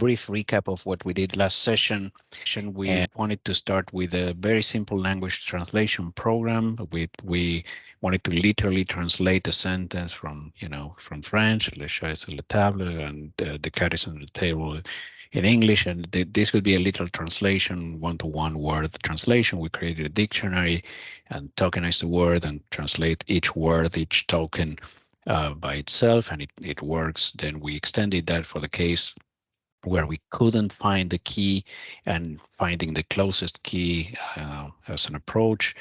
brief recap of what we did last session. We wanted to start with a very simple language translation program. We wanted to literally translate a sentence from, from French, le chat est sur la table, and the cat is on the table in English. And this would be a literal translation, one-to-one word translation. We created a dictionary and tokenized the word and translate each word, each token by itself, and it works. Then we extended that for the case where we couldn't find the key and finding the closest key as an approach.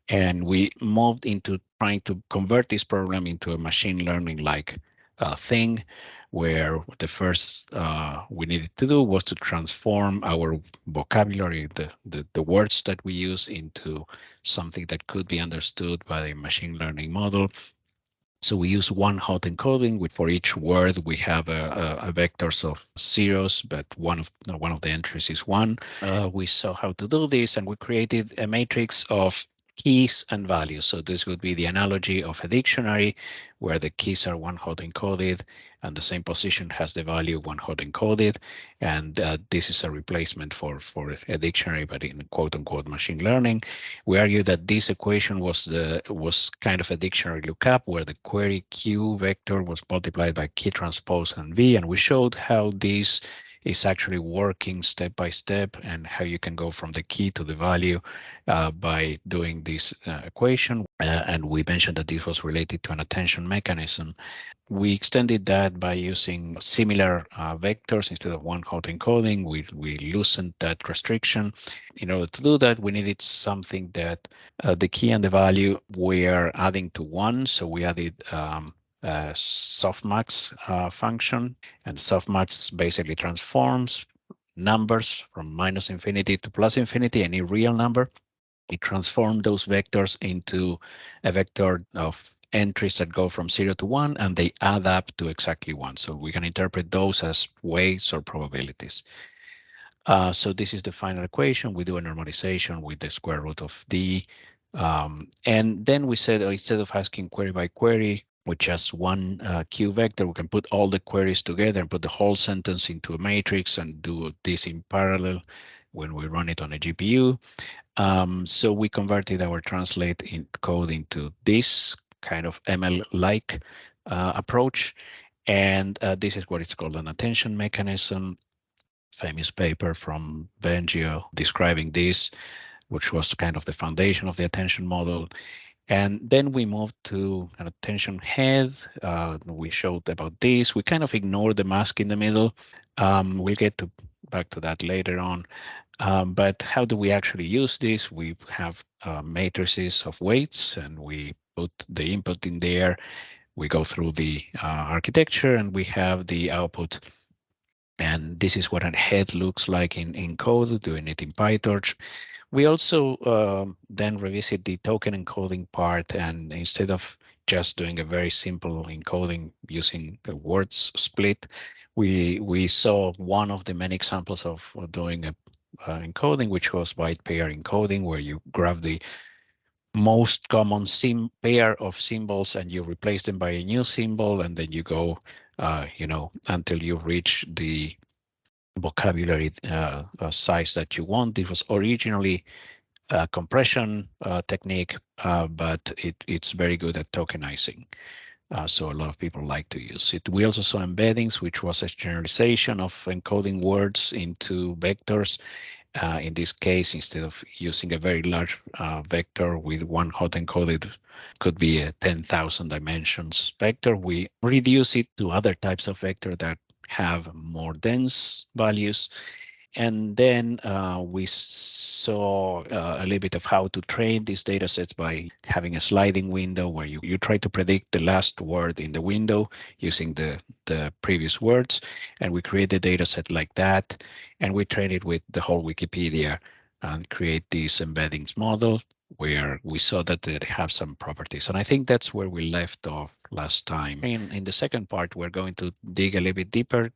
And we moved into trying to convert this program into a machine learning like thing, where the first we needed to do was to transform our vocabulary, the words that we use, into something that could be understood by a machine learning model. So we use one hot encoding. For each word, we have a vectors of zeros, but one of the entries is one. We saw how to do this, and we created a matrix of keys and values. So this would be the analogy of a dictionary, where the keys are one hot encoded, and the same position has the value one hot encoded. And this is a replacement for a dictionary, but in quote unquote machine learning. We argue that this equation was kind of a dictionary lookup, where the query Q vector was multiplied by key transpose and V, and we showed how this is actually working step by step, and how you can go from the key to the value by doing this equation. And we mentioned that this was related to an attention mechanism. We extended that by using similar vectors. Instead of one hot encoding, we loosened that restriction. In order to do that, we needed something that the key and the value were adding to one. So we added softmax function, and softmax basically transforms numbers from minus infinity to plus infinity, any real number. It transformed those vectors into a vector of entries that go from 0 to 1, and they add up to exactly 1. So we can interpret those as weights or probabilities. So this is the final equation. We do a normalization with the square root of d. And then we said, instead of asking query by query with just one Q vector, we can put all the queries together and put the whole sentence into a matrix and do this in parallel when we run it on a GPU. So we converted our translate code into this kind of ML-like approach. And this is what it's called an attention mechanism. Famous paper from Bengio describing this, which was kind of the foundation of the attention model. And then we moved to an attention head. We showed about this. We kind of ignored the mask in the middle. We'll get back to that later on. But how do we actually use this? We have matrices of weights, and we put the input in there. We go through the architecture, and we have the output. And this is what a head looks like in code, doing it in PyTorch. We also then revisit the token encoding part, and instead of just doing a very simple encoding using the words split, we saw one of the many examples of doing a encoding, which was byte pair encoding, where you grab the most common pair of symbols and you replace them by a new symbol, and then you go, until you reach the vocabulary size that you want. This was originally a compression technique, but it's very good at tokenizing. So a lot of people like to use it. We also saw embeddings, which was a generalization of encoding words into vectors. In this case, instead of using a very large vector with one hot encoded, could be a 10,000 dimensions vector, we reduce it to other types of vector that have more dense values. And then we saw a little bit of how to train these data sets by having a sliding window where you try to predict the last word in the window using the previous words. And we create a data set like that, and we train it with the whole Wikipedia and create this embeddings model where we saw that they have some properties. And I think that's where we left off last time. In the second part, we're going to dig a little bit deeper.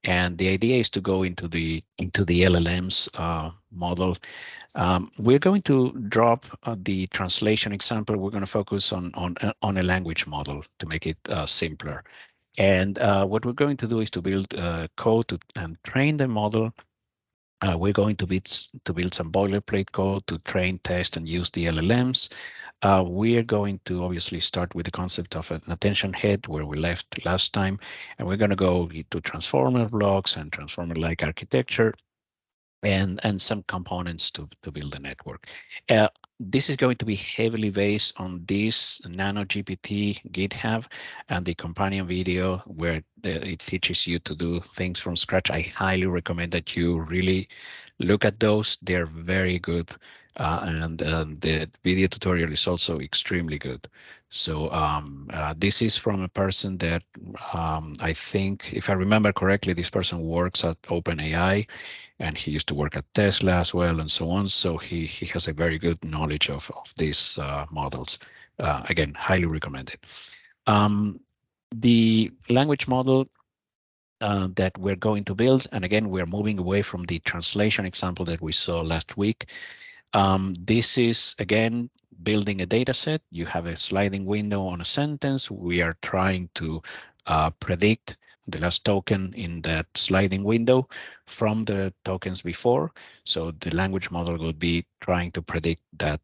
And the idea is to go into the LLMs model. We're going to drop the translation example. We're going to focus on a language model to make it simpler. And what we're going to do is to build code and train the model. We're going to build some boilerplate code to train, test, and use the LLMs. We are going to obviously start with the concept of an attention head where we left last time, and we're going to go to transformer blocks and transformer-like architecture and some components to build a network. This is going to be heavily based on this Nano GPT GitHub and the companion video where it teaches you to do things from scratch. I highly recommend that you really look at those. They're very good. And the video tutorial is also extremely good. So this is from a person that I think, if I remember correctly, this person works at OpenAI, and he used to work at Tesla as well, and so on. So he has a very good knowledge of these models. Again, highly recommended. The language model that we're going to build, and again, we're moving away from the translation example that we saw last week. This is, again, building a data set. You have a sliding window on a sentence. We are trying to predict the last token in that sliding window from the tokens before. So the language model will be trying to predict that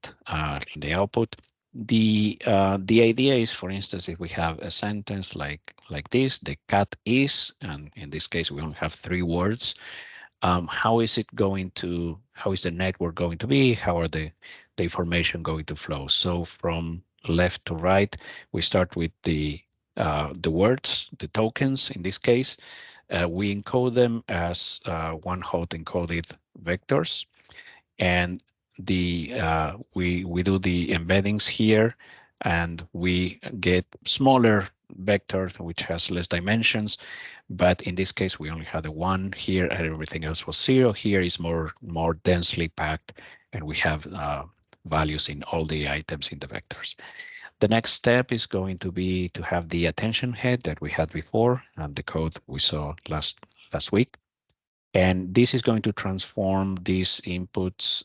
in the output. The idea is, for instance, if we have a sentence like this, the cat is, and in this case we only have 3 words. How is the network going to be? How are the information going to flow? So from left to right, we start with the words, the tokens. In this case, we encode them as one-hot encoded vectors, and we do the embeddings here, and we get smaller vector which has less dimensions. But in this case, we only had a 1 here, and everything else was 0. Here is more densely packed, and we have values in all the items in the vectors. The next step is going to be to have the attention head that we had before, and the code we saw last week. And this is going to transform these inputs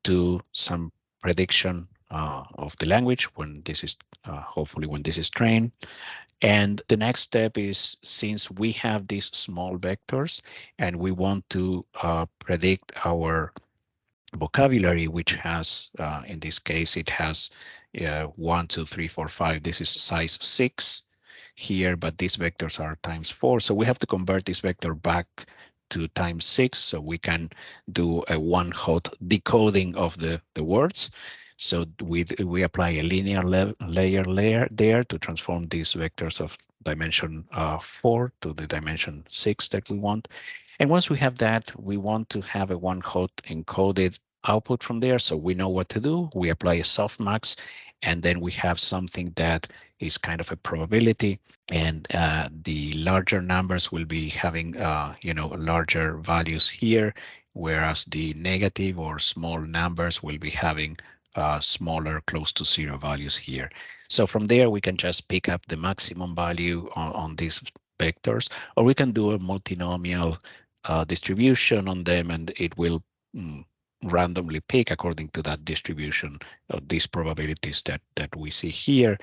to some prediction of the language when this is hopefully when this is trained. And the next step is, since we have these small vectors and we want to predict our vocabulary, which has, in this case, it has 1, 2, 3, 4, 5. This is size 6 here, but these vectors are times 4. So we have to convert this vector back to times 6 so we can do a one-hot decoding of the words. So we apply a linear layer there to transform these vectors of dimension 4 to the dimension 6 that we want. And once we have that, we want to have a one-hot encoded output from there, so we know what to do. We apply a softmax, and then we have something that is kind of a probability, and the larger numbers will be having larger values here, whereas the negative or small numbers will be having smaller, close to 0 values here. So from there, we can just pick up the maximum value on these vectors, or we can do a multinomial distribution on them, and it will randomly pick according to that distribution of these probabilities that we see here,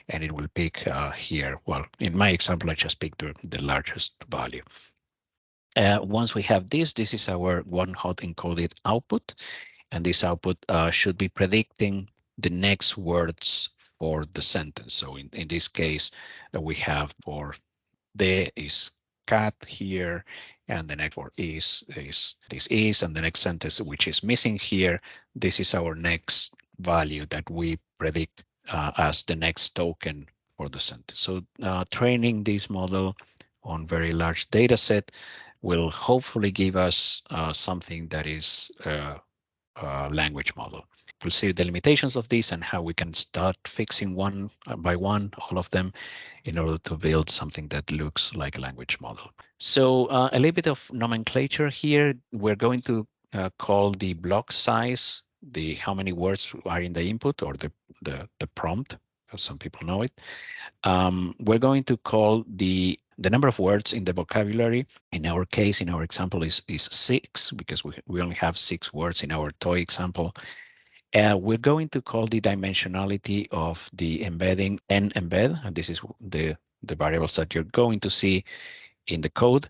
and it will pick here. Well, in my example, I just picked the largest value. Once we have this is our one-hot encoded output, and this output should be predicting the next words for the sentence. So in this case, we have for there is cat here, and the next word is this is, and the next sentence which is missing here, this is our next value that we predict as the next token for the sentence. So training this model on very large data set will hopefully give us something that is a language model. We'll see the limitations of this and how we can start fixing one by one, all of them, in order to build something that looks like a language model. So a little bit of nomenclature here. We're going to call the block size the how many words are in the input, or the prompt, as some people know it. We're going to call the number of words in the vocabulary. In our case, in our example, is 6, because we only have 6 words in our toy example. We're going to call the dimensionality of the embedding n embed, and this is the variables that you're going to see in the code.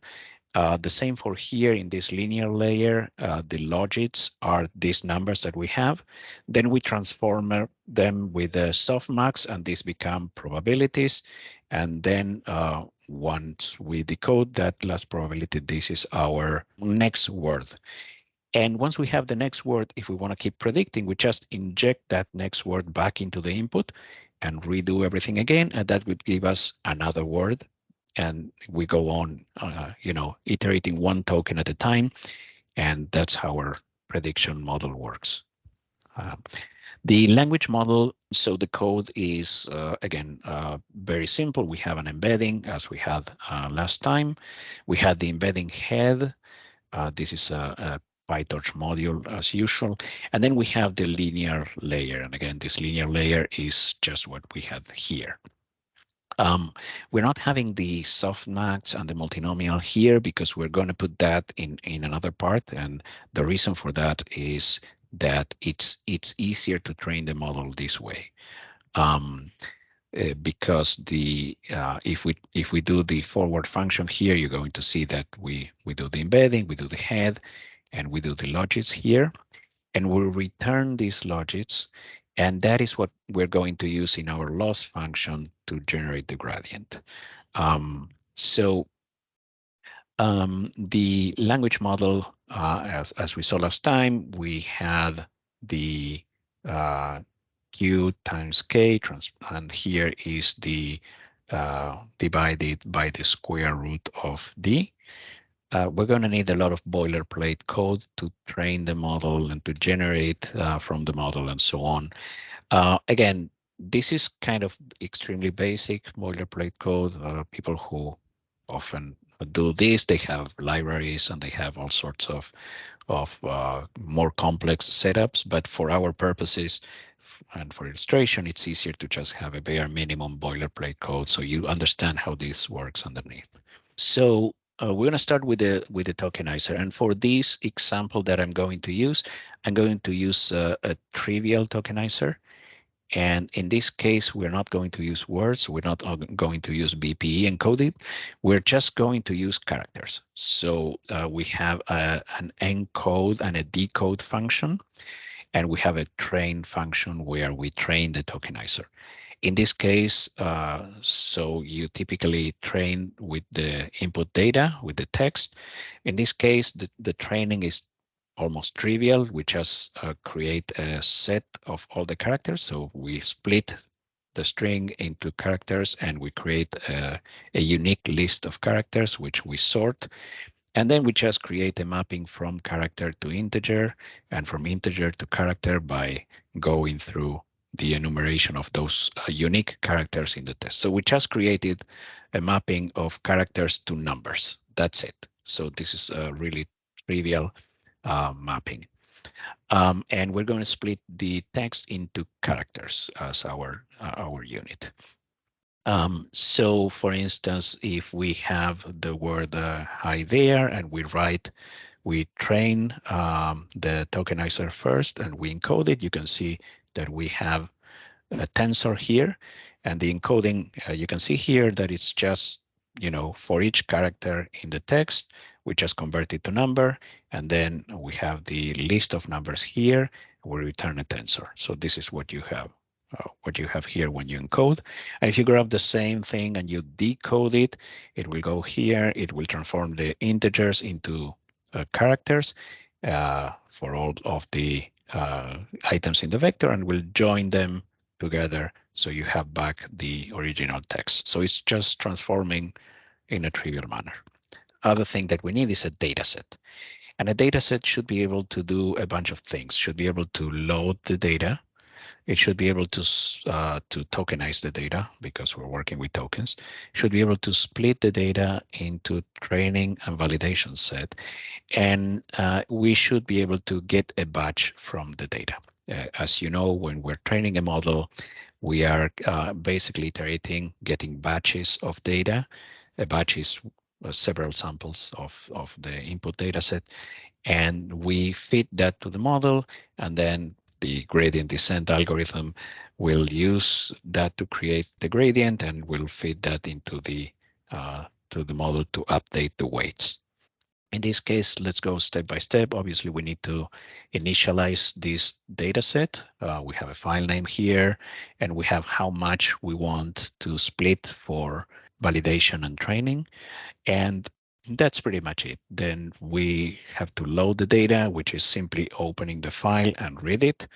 The same for here in this linear layer. The logits are these numbers that we have. Then we transform them with a softmax, and these become probabilities. And then once we decode that last probability, this is our next word. And once we have the next word, if we want to keep predicting, we just inject that next word back into the input and redo everything again. And that would give us another word. And we go on, iterating one token at a time. And that's how our prediction model works. The language model, so the code is, again, very simple. We have an embedding as we had last time. We had the embedding head. This is a PyTorch module as usual. And then we have the linear layer. And again, this linear layer is just what we have here. We're not having the softmax and the multinomial here because we're going to put that in another part. And the reason for that is that it's easier to train the model this way. Because the if we do the forward function here, you're going to see that we do the embedding, we do the head, and we do the logits here, and we'll return these logits, and that is what we're going to use in our loss function to generate the gradient. So the language model, as we saw last time, we had the Q times K, and here is the divided by the square root of D. We're going to need a lot of boilerplate code to train the model and to generate from the model and so on. Again, this is kind of extremely basic boilerplate code. People who often do this, they have libraries and they have all sorts of more complex setups. But for our purposes and for illustration, it's easier to just have a bare minimum boilerplate code so you understand how this works underneath. So we're going to start with the tokenizer. And for this example that I'm going to use, I'm going to use a trivial tokenizer. And in this case, we're not going to use words. We're not going to use BPE encoded. We're just going to use characters. So we have an encode and a decode function, and we have a train function where we train the tokenizer. In this case, so you typically train with the input data, with the text. In this case, the training is almost trivial. We just create a set of all the characters. So we split the string into characters and we create a unique list of characters, which we sort. And then we just create a mapping from character to integer and from integer to character by going through the enumeration of those unique characters in the test. So we just created a mapping of characters to numbers. That's it. So this is a really trivial mapping. And we're going to split the text into characters as our unit. So for instance, if we have the word hi there and we train the tokenizer first and we encode it, you can see that we have a tensor here, and the encoding, you can see here that it's just, for each character in the text, we just convert it to number, and then we have the list of numbers here, we return a tensor. So this is what you have. What you have here when you encode. And if you grab the same thing and you decode it, it will go here. It will transform the integers into characters for all of the items in the vector and will join them together so you have back the original text. So it's just transforming in a trivial manner. Other thing that we need is a dataset. And a dataset should be able to do a bunch of things. Should be able to load the data. It should be able to tokenize the data because we're working with tokens. Should be able to split the data into training and validation set. And we should be able to get a batch from the data. As you know, when we're training a model, we are basically iterating, getting batches of data. A batch is several samples of the input data set. And we feed that to the model, and then the gradient descent algorithm will use that to create the gradient and will feed that into to the model to update the weights. In this case, let's go step by step. Obviously, we need to initialize this data set. We have a file name here, and we have how much we want to split for validation and training. And that's pretty much it. Then we have to load the data, which is simply opening the file and read it.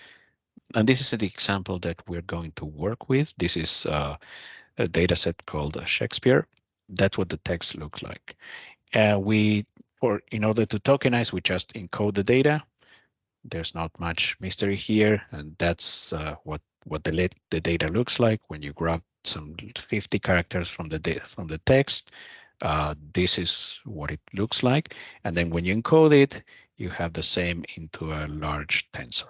And this is the example that we're going to work with. This is a data set called Shakespeare. That's what the text looks like. In order to tokenize, we just encode the data. There's not much mystery here, and that's what the data looks like when you grab some 50 characters from the text. This is what it looks like, and then when you encode it, you have the same into a large tensor.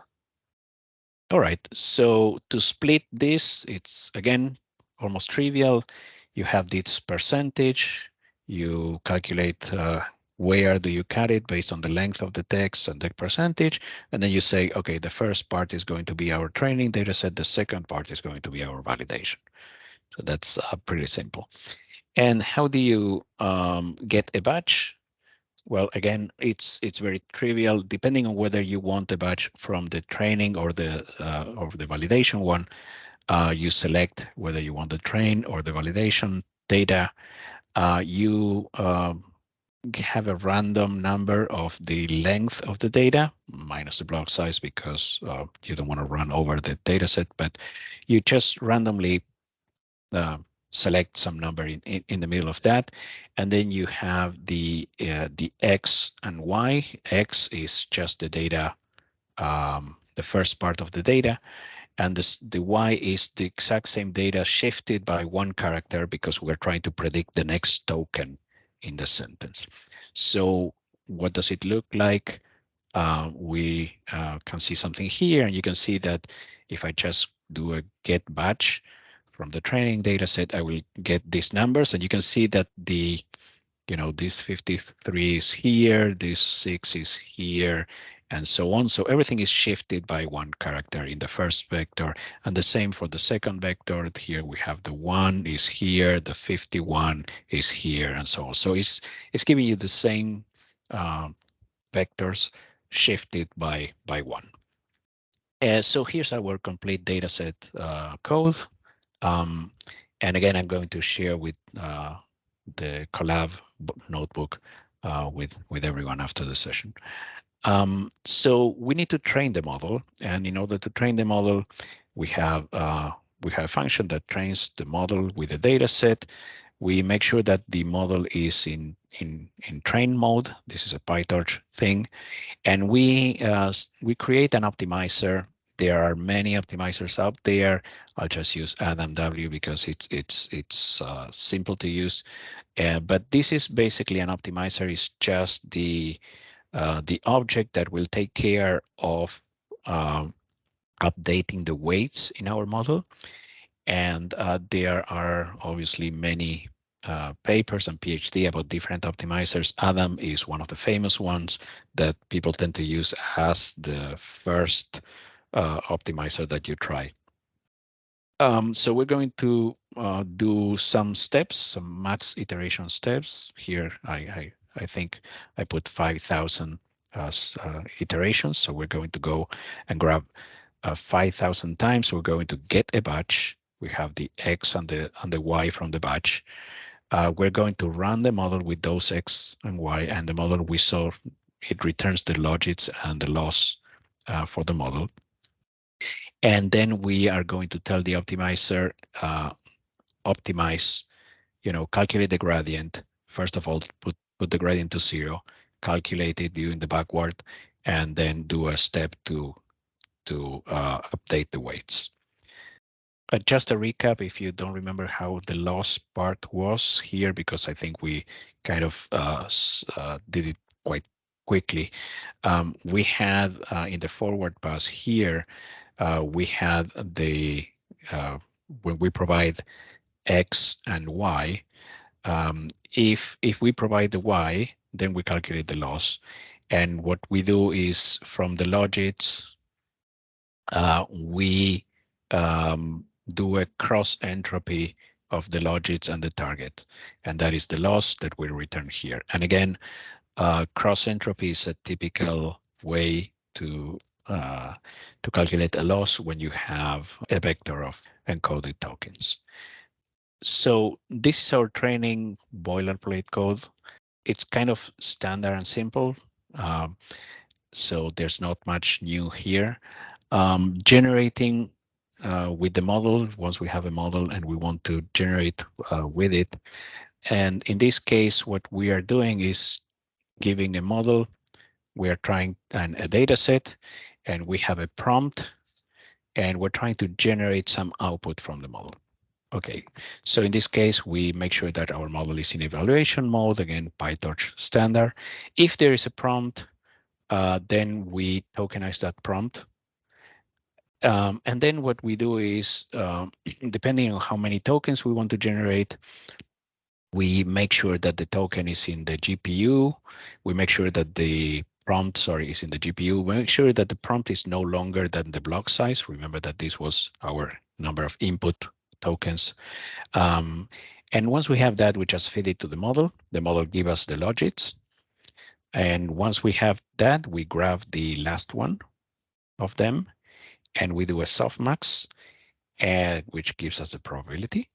All right, so to split this, it's again almost trivial. You have this percentage. You calculate where do you cut it based on the length of the text and the percentage, and then you say, okay, the first part is going to be our training data set. The second part is going to be our validation. So that's pretty simple. And how do you get a batch? Well, again, it's very trivial. Depending on whether you want a batch from the training or the validation one, you select whether you want the train or the validation data. You have a random number of the length of the data minus the block size because you don't want to run over the data set, but you just randomly uh, select some number in the middle of that, and then you have the X and Y. X is just the data, the first part of the data, and the Y is the exact same data shifted by one character because we're trying to predict the next token in the sentence. So what does it look like? We can see something here, and you can see that if I just do a get batch from the training data set, I will get these numbers, and you can see that this 53 is here, this 6 is here, and so on. So everything is shifted by one character in the first vector, and the same for the second vector. Here we have the 1 is here, the 51 is here, and so on. So it's giving you the same vectors shifted by one. So here's our complete dataset code. Um, and again, I'm going to share with the collab notebook with everyone after the session. So we need to train the model, and in order to train the model, we have a function that trains the model with a data set. We make sure that the model is in train mode. This is a PyTorch thing, and we create an optimizer. There are many optimizers out there. I'll just use Adam W because it's simple to use. But this is basically an optimizer. Is just the object that will take care of updating the weights in our model. And there are obviously many papers and PhD about different optimizers. Adam is one of the famous ones that people tend to use as the first optimizer that you try. So we're going to do some steps, some max iteration steps. Here, I think I put 5,000 iterations. So we're going to go and grab 5,000 times. We're going to get a batch. We have the X and the Y from the batch. We're going to run the model with those X and Y, and the model we saw, it returns the logits and the loss for the model. And then we are going to tell the optimizer, optimize, calculate the gradient. First of all, put the gradient to 0, calculate it doing the backward, and then do a step to update the weights. Just a recap, if you don't remember how the loss part was here, because I think we kind of did it quite quickly. We had in the forward pass here, we had the when we provide X and Y. If we provide the Y, then we calculate the loss. And what we do is from the logits, we do a cross entropy of the logits and the target, and that is the loss that we return here. And again, cross entropy is a typical way to calculate a loss when you have a vector of encoded tokens. So this is our training boilerplate code. It's kind of standard and simple. So there's not much new here. Generating with the model, once we have a model and we want to generate with it. And in this case, what we are doing is giving a model. We are trying a data set, and we have a prompt, and we're trying to generate some output from the model. Okay, so in this case, we make sure that our model is in evaluation mode, again, PyTorch standard. If there is a prompt, then we tokenize that prompt. And then what we do is, depending on how many tokens we want to generate, we make sure that the token is in the GPU. We make sure that the prompt, sorry, is in the GPU. We make sure that the prompt is no longer than the block size. Remember that this was our number of input tokens. And once we have that, we just feed it to the model. The model gives us the logits. And once we have that, we grab the last one of them, and we do a softmax, which gives us the probability.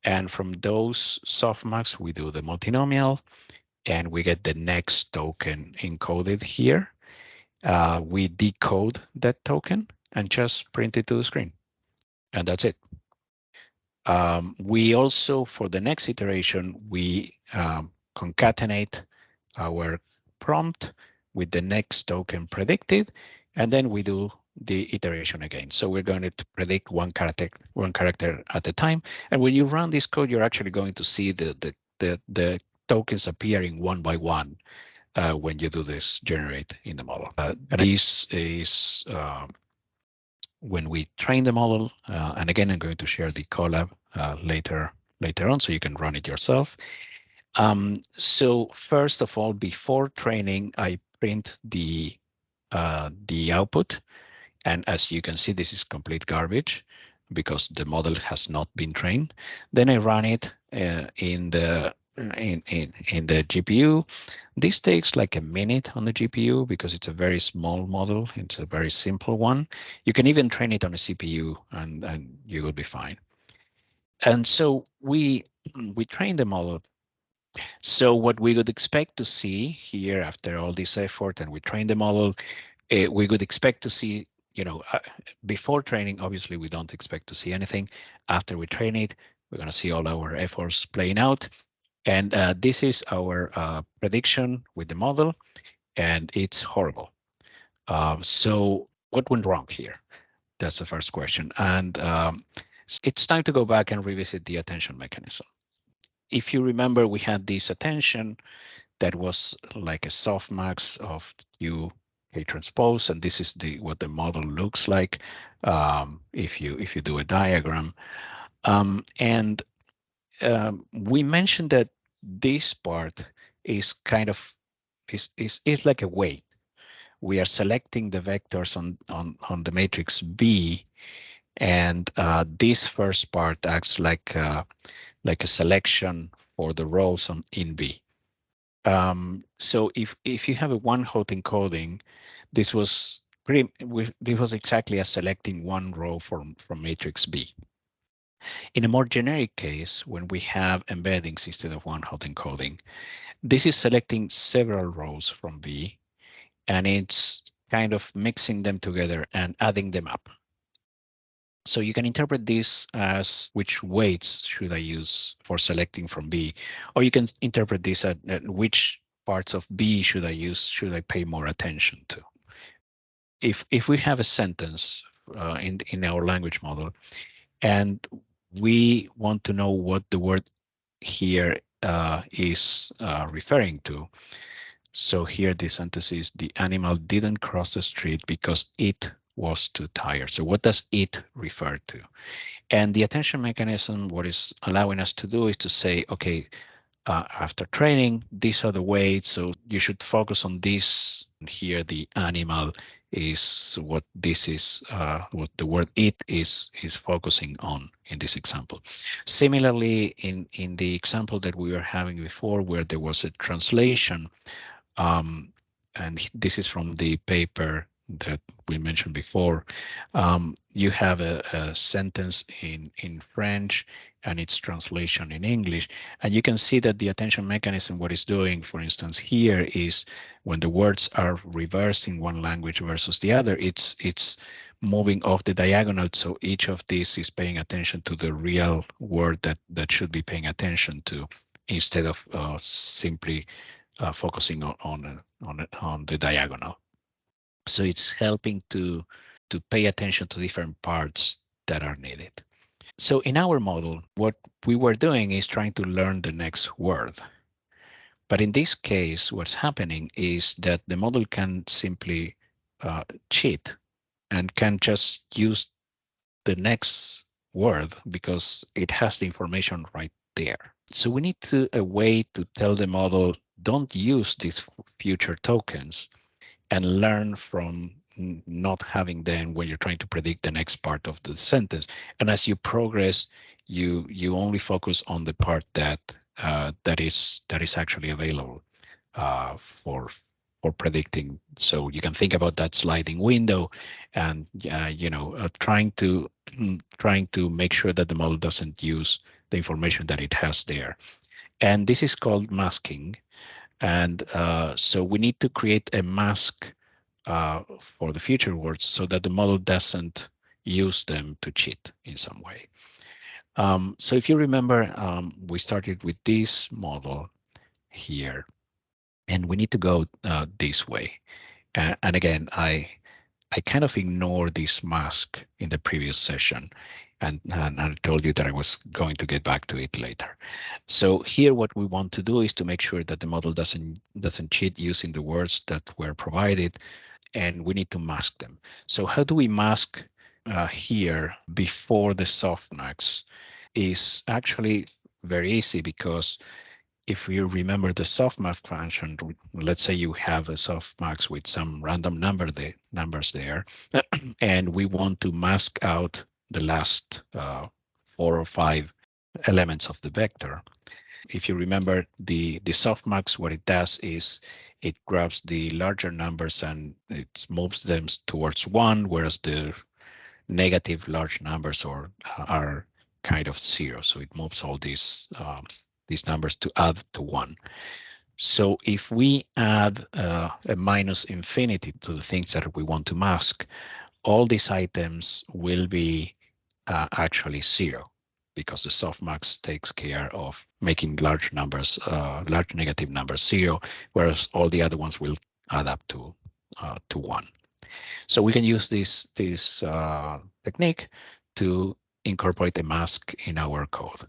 And from those softmax, we do the multinomial, and we get the next token encoded here. We decode that token and just print it to the screen. And that's it. We also, for the next iteration, we concatenate our prompt with the next token predicted, and then we do the iteration again. So we're going to predict one character at a time. And when you run this code, you're actually going to see the tokens appearing one by one when you do this generate in the model. And this is when we train the model. And again, I'm going to share the collab later on, so you can run it yourself. So first of all, before training, I print the output. And as you can see, this is complete garbage because the model has not been trained. Then I run it in the GPU. This takes like a minute on the GPU because it's a very small model. It's a very simple one. You can even train it on a CPU, and you will be fine. And so we train the model. So what we would expect to see here after all this effort, and we train the model, we would expect to see, before training, obviously we don't expect to see anything. After we train it, we're going to see all our efforts playing out. And this is our prediction with the model, and it's horrible. So what went wrong here? That's the first question. And it's time to go back and revisit the attention mechanism. If you remember, we had this attention that was like a softmax of Q K transpose, and this is what the model looks like if you do a diagram. We mentioned that this part is kind of is like a weight. We are selecting the vectors on the matrix B, and this first part acts like a selection for the rows in B. So if you have a one-hot encoding, this was exactly as selecting one row from matrix B. In a more generic case, when we have embeddings instead of one-hot encoding, this is selecting several rows from B, and it's kind of mixing them together and adding them up. So you can interpret this as which weights should I use for selecting from B, or you can interpret this at which parts of B should I use, should I pay more attention to. If we have a sentence in our language model, and we want to know what the word here is referring to. So here the sentence is, the animal didn't cross the street because it was too tired. So what does it refer to? And the attention mechanism, what is allowing us to do is to say, okay, after training, these are the weights. So you should focus on these Here the animal is what this is, what the word it is focusing on in this example. Similarly, in the example that we were having before, where there was a translation, and this is from the paper that we mentioned before, you have a sentence in French and its translation in English. And you can see that the attention mechanism, what it's doing, for instance, here is when the words are reversed in one language versus the other, it's moving off the diagonal. So each of these is paying attention to the real word that should be paying attention to, instead of simply focusing on the diagonal. So it's helping to pay attention to different parts that are needed. So in our model, what we were doing is trying to learn the next word. But in this case, what's happening is that the model can simply cheat and can just use the next word because it has the information right there. So we need a way to tell the model, don't use these future tokens, and learn from not having them when you're trying to predict the next part of the sentence. And as you progress, you only focus on the part that is actually available for predicting. So you can think about that sliding window, and trying to make sure that the model doesn't use the information that it has there. And this is called masking. And so we need to create a mask for the future words so that the model doesn't use them to cheat in some way. So if you remember, we started with this model here, and we need to go this way. And again, I kind of ignored this mask in the previous session, and I told you that I was going to get back to it later. So here, what we want to do is to make sure that the model doesn't cheat using the words that were provided, and we need to mask them. So how do we mask here before the softmax? Is actually very easy, because if you remember the softmax function, let's say you have a softmax with some random numbers there, and we want to mask out the last 4 or 5 elements of the vector. If you remember the softmax, what it does is it grabs the larger numbers and it moves them towards 1, whereas the negative large numbers are kind of 0. So it moves all these numbers to add to 1. So if we add a minus infinity to the things that we want to mask, all these items will be actually 0, because the softmax takes care of making large negative numbers 0, whereas all the other ones will add up to 1. So we can use this technique to incorporate a mask in our code.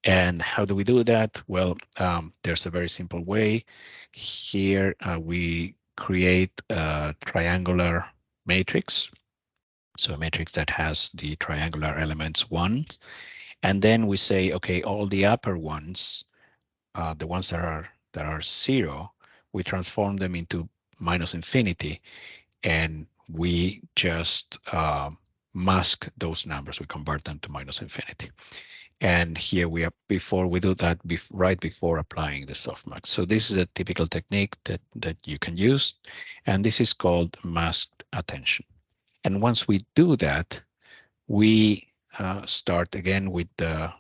And how do we do that? Well, there's a very simple way. Here we create a triangular matrix. So a matrix that has the triangular elements 1. And then we say, okay, all the upper ones, the ones that are 0, we transform them into minus infinity, and we just mask those numbers. We convert them to minus infinity. And here we are, before we do that, right before applying the softmax. So this is a typical technique that you can use, and this is called masked attention. And once we do that, we start again with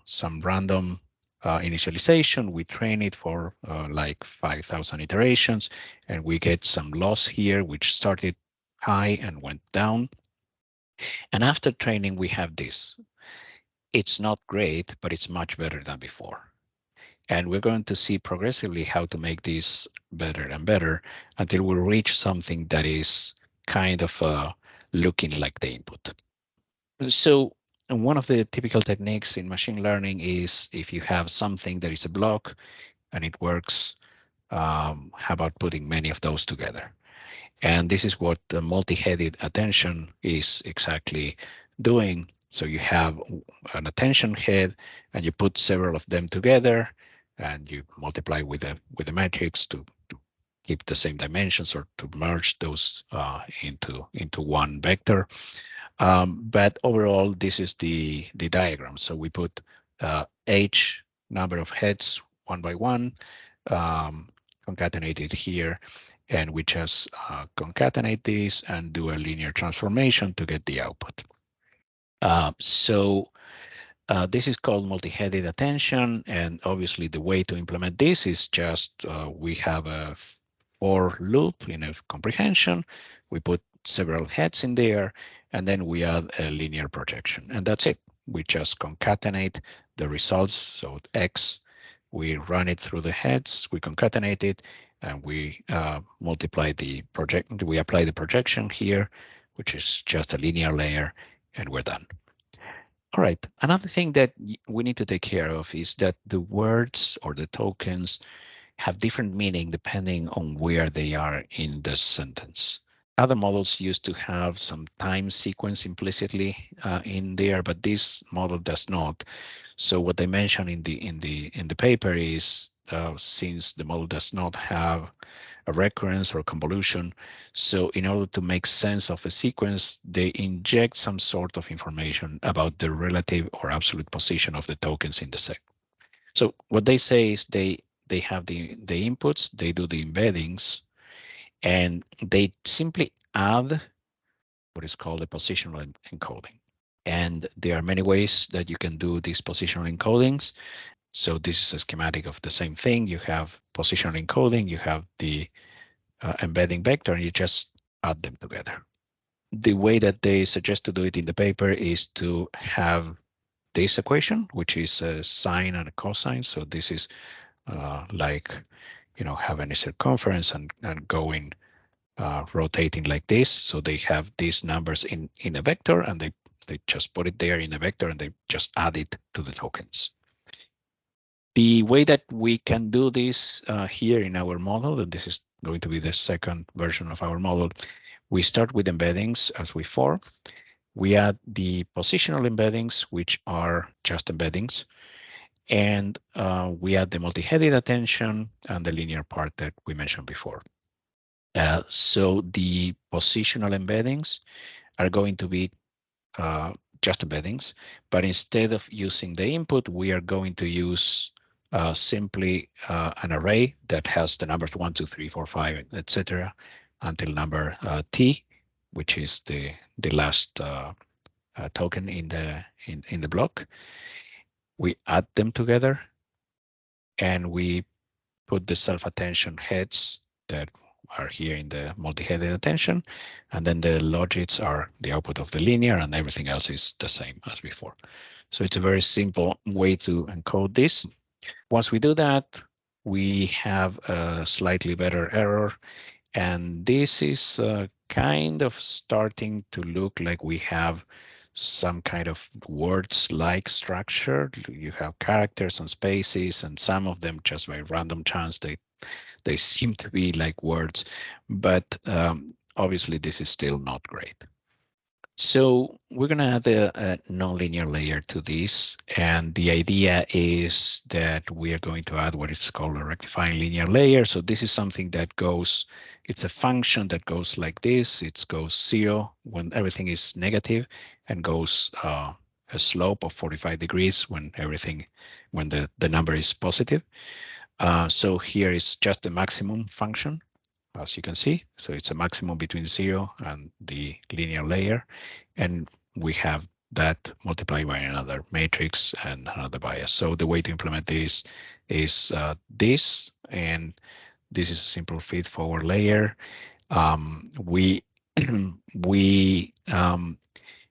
some random initialization. We train it for like 5,000 iterations, and we get some loss here, which started high and went down. And after training, we have this. It's not great, but it's much better than before. And we're going to see progressively how to make this better and better until we reach something that is kind of looking like the input. So one of the typical techniques in machine learning is, if you have something that is a block and it works, how about putting many of those together? And this is what the multi-headed attention is exactly doing. So you have an attention head and you put several of them together and you multiply with a matrix to keep the same dimensions or to merge those into one vector. But overall, this is the diagram. So we put H number of heads one by one, concatenated here, and we just concatenate this and do a linear transformation to get the output. This is called multi-headed attention, and obviously the way to implement this is just we have a for loop in a comprehension. We put several heads in there, and then we add a linear projection, and that's it. We just concatenate the results. So X, we run it through the heads, we concatenate it, and we multiply the project. We apply the projection here, which is just a linear layer, and we're done. All right, another thing that we need to take care of is that the words or the tokens have different meaning depending on where they are in the sentence. Other models used to have some time sequence implicitly in there, but this model does not. So what they mentioned in the paper is since the model does not have a recurrence or convolution, so in order to make sense of a sequence, they inject some sort of information about the relative or absolute position of the tokens in the set. So what they say is they have the inputs, they do the embeddings, and they simply add what is called a positional encoding. And there are many ways that you can do these positional encodings. So this is a schematic of the same thing. You have positional encoding, you have the embedding vector, and you just add them together. The way that they suggest to do it in the paper is to have this equation, which is a sine and a cosine. So this is like, having a circumference and going rotating like this. So they have these numbers in a vector, and they just put it there in a vector, and they just add it to the tokens. The way that we can do this here in our model, and this is going to be the second version of our model, we start with embeddings as before. We add the positional embeddings, which are just embeddings, and we add the multi-headed attention and the linear part that we mentioned before. So the positional embeddings are going to be just embeddings, but instead of using the input, we are going to use simply an array that has the numbers 1, 2, 3, 4, 5, etc., until number t, which is the last token in the block. We add them together, and we put the self-attention heads that are here in the multi-headed attention, and then the logits are the output of the linear, and everything else is the same as before. So it's a very simple way to encode this. Once we do that, we have a slightly better error, and this is kind of starting to look like we have some kind of words-like structure. You have characters and spaces, and some of them just by random chance, they seem to be like words, but obviously this is still not great. So we're going to add a nonlinear layer to this, and the idea is that we are going to add what is called a rectifying linear layer. So this is something that goes, it's a function that goes like this. It goes 0 when everything is negative, and goes a slope of 45 degrees when the number is positive. So here is just the maximum function, as you can see. So it's a maximum between 0 and the linear layer. And we have that multiplied by another matrix and another bias. So the way to implement this is this, and this is a simple feed-forward layer. We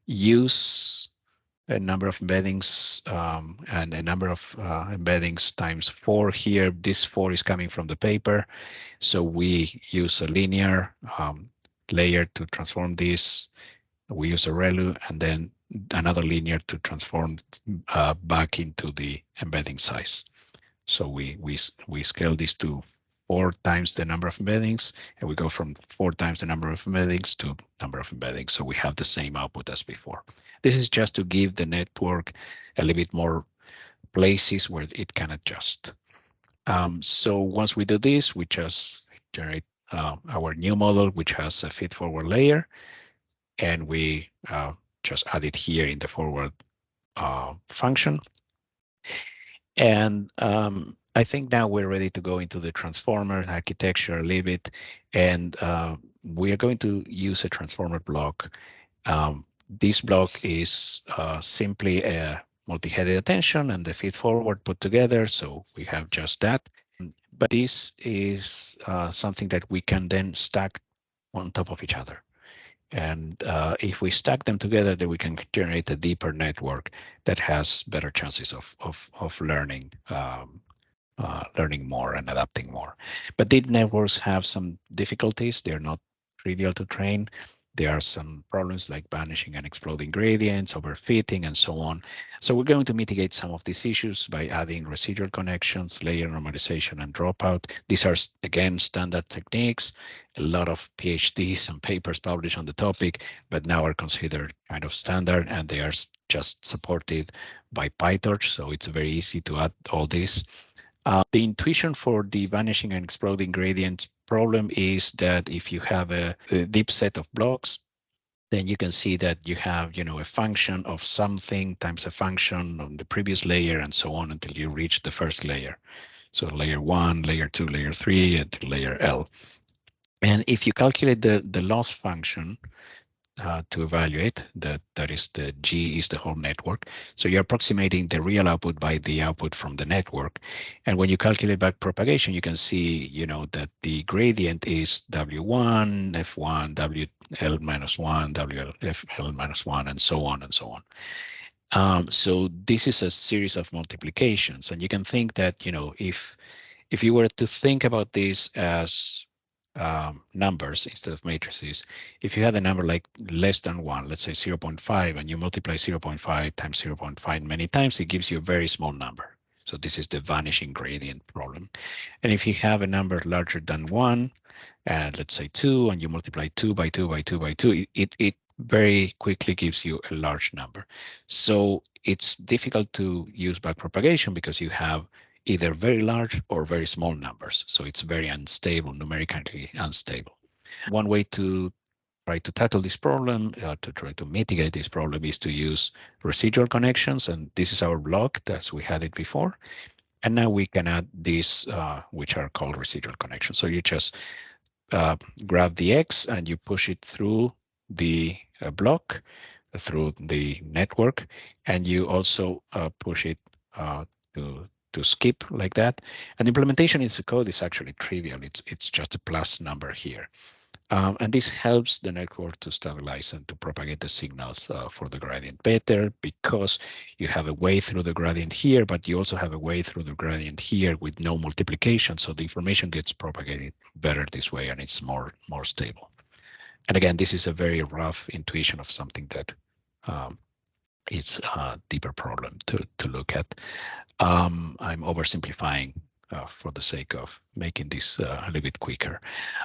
use a number of embeddings and a number of embeddings times 4 here. This 4 is coming from the paper. So we use a linear layer to transform this. We use a ReLU, and then another linear to transform back into the embedding size. So we scale this to 4 times the number of embeddings, and we go from 4 times the number of embeddings to number of embeddings. So we have the same output as before. This is just to give the network a little bit more places where it can adjust. So once we do this, we just generate our new model, which has a feed-forward layer, and we just add it here in the forward function. And I think now we're ready to go into the transformer architecture a little bit, and we are going to use a transformer block. This block is simply a multi-headed attention and the feed forward put together, so we have just that. But this is something that we can then stack on top of each other. And if we stack them together, then we can generate a deeper network that has better chances of learning learning more and adapting more. But deep networks have some difficulties. They're not trivial to train. There are some problems like vanishing and exploding gradients, overfitting, and so on. So we're going to mitigate some of these issues by adding residual connections, layer normalization, and dropout. These are, again, standard techniques. A lot of PhDs and papers published on the topic, but now are considered kind of standard, and they are just supported by PyTorch. So it's very easy to add all this. The intuition for the vanishing and exploding gradient problem is that if you have a deep set of blocks, then you can see that you have, a function of something times a function on the previous layer and so on until you reach the first layer. So layer 1, layer 2, layer 3, until layer L. And if you calculate the loss function, to evaluate that is the G is the whole network. So you're approximating the real output by the output from the network. And when you calculate back propagation, you can see, that the gradient is W1, F1, WL minus 1, WFL minus 1, and so on and so on. So this is a series of multiplications. And you can think that, if you were to think about this as numbers instead of matrices, if you had a number like less than 1, let's say 0.5, and you multiply 0.5 times 0.5 many times, it gives you a very small number. So this is the vanishing gradient problem. And if you have a number larger than 1, and let's say 2, and you multiply 2 by 2 by 2 by 2, it very quickly gives you a large number. So it's difficult to use backpropagation because you have either very large or very small numbers. So it's very unstable, numerically unstable. One way to try to tackle this problem, to try to mitigate this problem, is to use residual connections. And this is our block as we had it before. And now we can add these, which are called residual connections. So you just grab the X and you push it through the block, through the network, and you also push it to skip like that. And implementation in the code is actually trivial. It's just a plus number here. And this helps the network to stabilize and to propagate the signals for the gradient better, because you have a way through the gradient here, but you also have a way through the gradient here with no multiplication. So the information gets propagated better this way, and it's more stable. And again, this is a very rough intuition of something that it's a deeper problem to look at. I'm oversimplifying for the sake of making this a little bit quicker.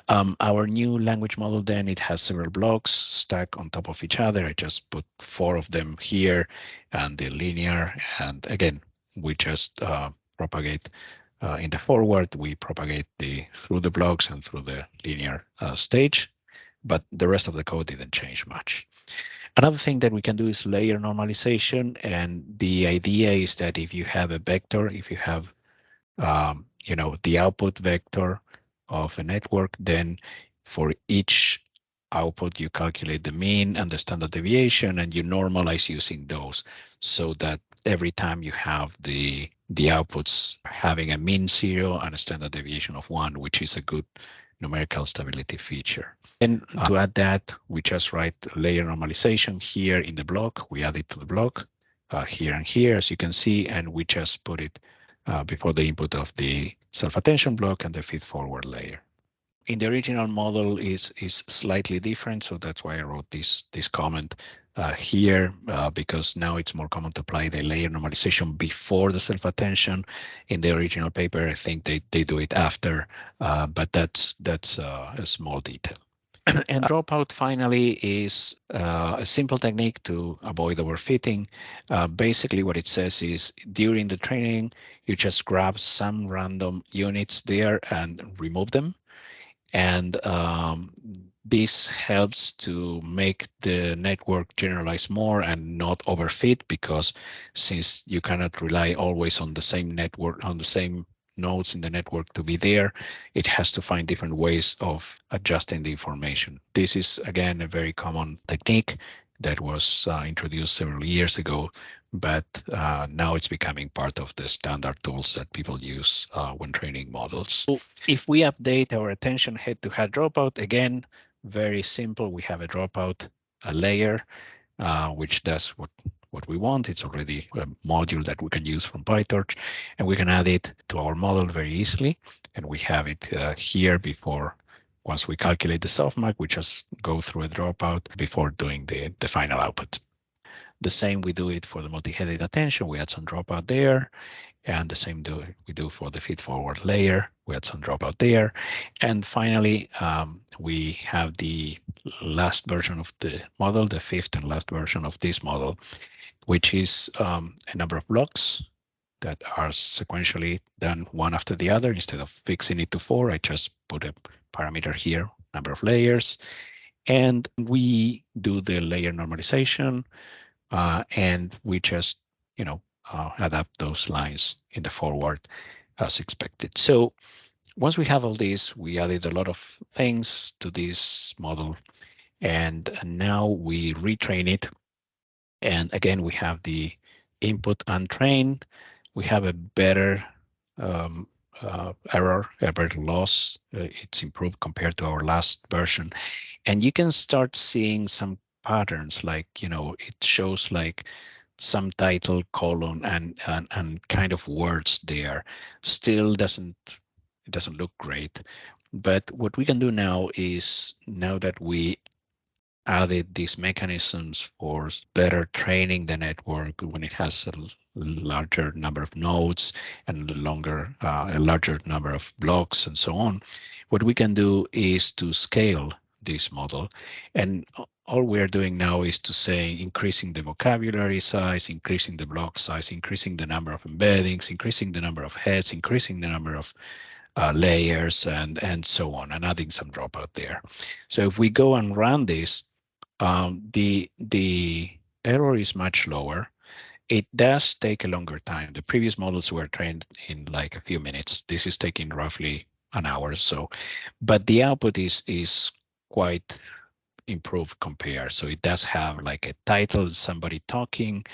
Our new language model, then, it has several blocks stacked on top of each other. I just put 4 of them here, and the linear. And again, we just propagate in the forward. We propagate through the blocks and through the linear stage, but the rest of the code didn't change much. Another thing that we can do is layer normalization. And the idea is that if you have a vector, if you have the output vector of a network, then for each output, you calculate the mean and the standard deviation, and you normalize using those, so that every time you have the outputs having a mean 0 and a standard deviation of 1, which is a good numerical stability feature. And to add that, we just write layer normalization here in the block. We add it to the block here and here, as you can see, and we just put it before the input of the self-attention block and the feed-forward layer. In the original model is slightly different, so that's why I wrote this comment here, because now it's more common to apply the layer normalization before the self-attention. In the original paper, I think they do it after, but that's a small detail. And dropout, finally, is a simple technique to avoid overfitting. Basically, what it says is during the training, you just grab some random units there and remove them. And this helps to make the network generalize more and not overfit, because since you cannot rely always on the same network, on the same nodes in the network to be there, it has to find different ways of adjusting the information. This is, again, a very common technique that was introduced several years ago, but now it's becoming part of the standard tools that people use when training models. So if we update our attention head-to-head dropout, again, very simple. We have a dropout, a layer, which does what we want. It's already a module that we can use from PyTorch, and we can add it to our model very easily. And we have it here before. Once we calculate the softmax, we just go through a dropout before doing the final output. The same we do it for the multi-headed attention. We add some dropout there. And the same we do for the feed-forward layer. We had some dropout there. And finally, we have the last version of the model, the fifth and last version of this model, which is a number of blocks that are sequentially done one after the other. Instead of fixing it to 4, I just put a parameter here, number of layers. And we do the layer normalization, and we just, adapt those lines in the forward as expected. So once we have all this, we added a lot of things to this model, and now we retrain it. And again, we have the input untrained. We have a better error loss. It's improved compared to our last version. And you can start seeing some patterns, like, it shows like some title colon and kind of words there. Still it doesn't look great. But what we can do now is, now that we added these mechanisms for better training the network when it has a larger number of nodes and a larger number of blocks and so on, what we can do is to scale this model. And all we're doing now is to say increasing the vocabulary size, increasing the block size, increasing the number of embeddings, increasing the number of heads, increasing the number of layers, and so on, and adding some dropout there. So if we go and run this, the error is much lower. It does take a longer time. The previous models were trained in like a few minutes. This is taking roughly an hour or so, but the output is quite improved compare. So it does have like a title, somebody talking,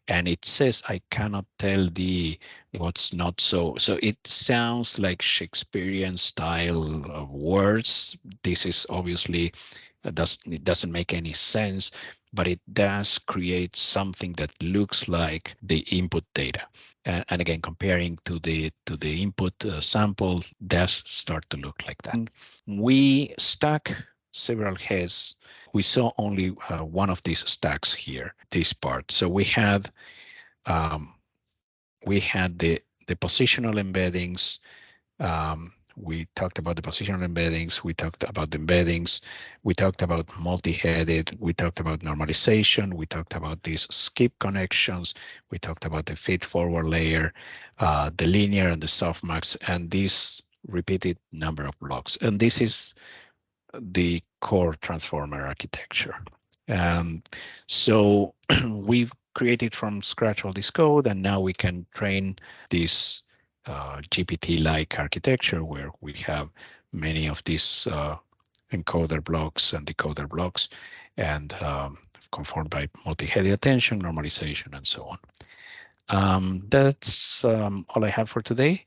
and it says, I cannot tell the what's not so. So it sounds like Shakespearean style of words. This is obviously, it doesn't make any sense, but it does create something that looks like the input data. And again, comparing to the input sample, does start to look like that. We stack several heads. We saw only one of these stacks here, this part. So we had the positional embeddings. We talked about the positional embeddings. We talked about the embeddings. We talked about multi-headed. We talked about normalization. We talked about these skip connections. We talked about the feed-forward layer, the linear and the softmax, and this repeated number of blocks. And this is the core transformer architecture. So we've created from scratch all this code, and now we can train this GPT-like architecture where we have many of these encoder blocks and decoder blocks, and conformed by multi-headed attention, normalization, and so on. That's all I have for today.